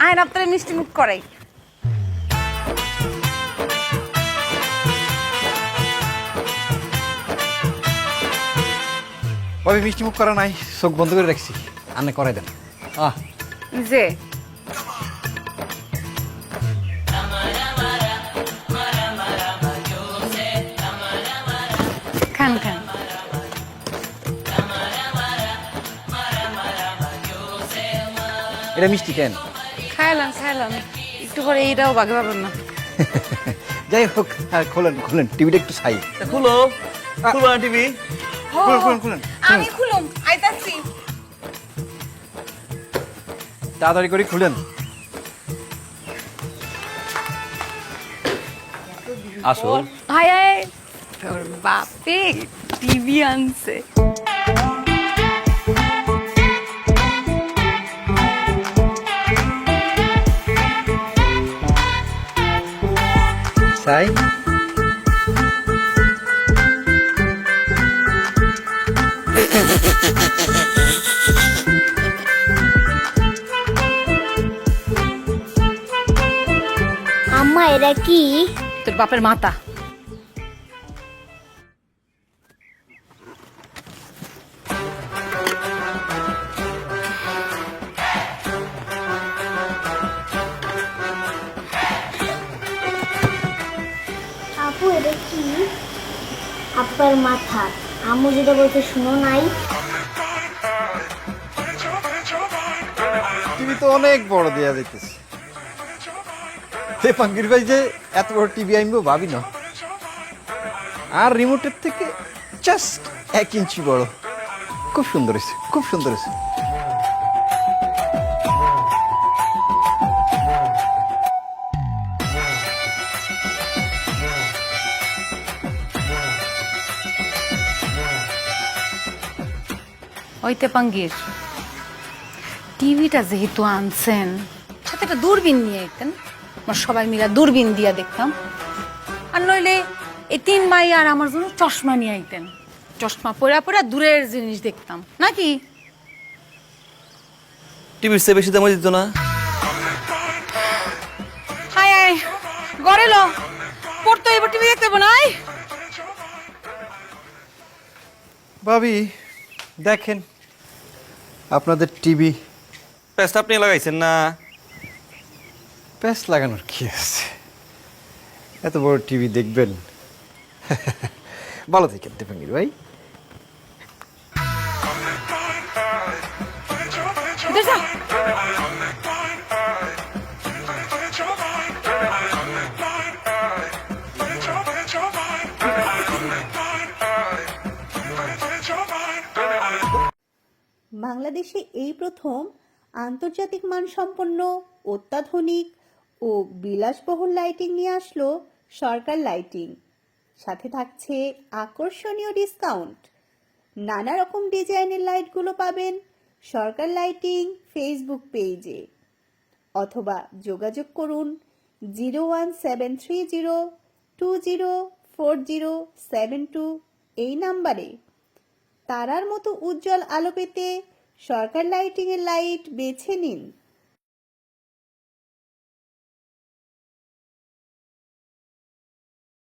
Ion আপনারা মিষ্টি মুখ করাই। ওই মিষ্টি মুখ করা নাই, চোখ বন্ধ করে রাখছি, আন্নে করাই দেন। যে খান খান। এটা মিষ্টি কেন? খাইলাম একটু পরে এইটাও বাগে পাবেন না। যাই হোক, খোলেন খোলেন, টিভিটা একটু ছাই। খুলো খুলো না টিভি। খুলেন আমি খুলুম, আইতাছি। তাড়াতাড়ি করে খুলেন। আসল হায় হায়, তোর বাপে টিভি আনছে। ছাই আম্মা এরা কি? তোর বাপের মাথা। আপু এটা কি? আব্বার মাথা। আম্মু যেটা বলতে শুনো নাই? টিভি তো অনেক বড় দেয়া যাইতেছে। পাঙ্কির ভাই যে এত বড় টিভি আনবো ভাবি না, আর রিমোটের থেকে জাস্ট 1 ইঞ্চি বড়। খুব সুন্দর হয়েছে, খুব সুন্দর হয়েছে। ওইতে পাঙ্গির টিভিটা যেহেতু আনছেন, সাথে একটা দূরবীন নিয়ে আইতেন, আমরা সবাই মিলে দূরবীন দিয়া দেখতাম। আর নইলে এই 3 মাই আর আমার জন্য চশমা নিয়ে আইতেন, চশমা পরা পরা দূরের জিনিস দেখতাম নাকি? টিভির চেয়ে বেশি দামে দিত না? হায় হায়, ঘরে লো পড়তো, এবার টিভি দেখতে পাবো না। ভাবি দেখেন আপনাদের টিভি। প্যাচটা আপনি লাগাইছেন না? প্যাচ লাগানোর কি আছে, এত বড় টিভি দেখবেন। ভালো থাকেন দীপাঙ্গির ভাই। বাংলাদেশে এই প্রথম আন্তর্জাতিক মানসম্পন্ন অত্যাধুনিক ও বিলাসবহুল লাইটিং নিয়ে আসলো সরকার লাইটিং। সাথে থাকছে আকর্ষণীয় ডিসকাউন্ট। নানা রকম ডিজাইনের লাইটগুলো পাবেন সরকার লাইটিং ফেসবুক পেজে, অথবা যোগাযোগ করুন 01730204072 এই নাম্বারে। তারার মতো উজ্জ্বল আলো পেতে সরকার লাইটিংয়ের লাইট বেছে নিন।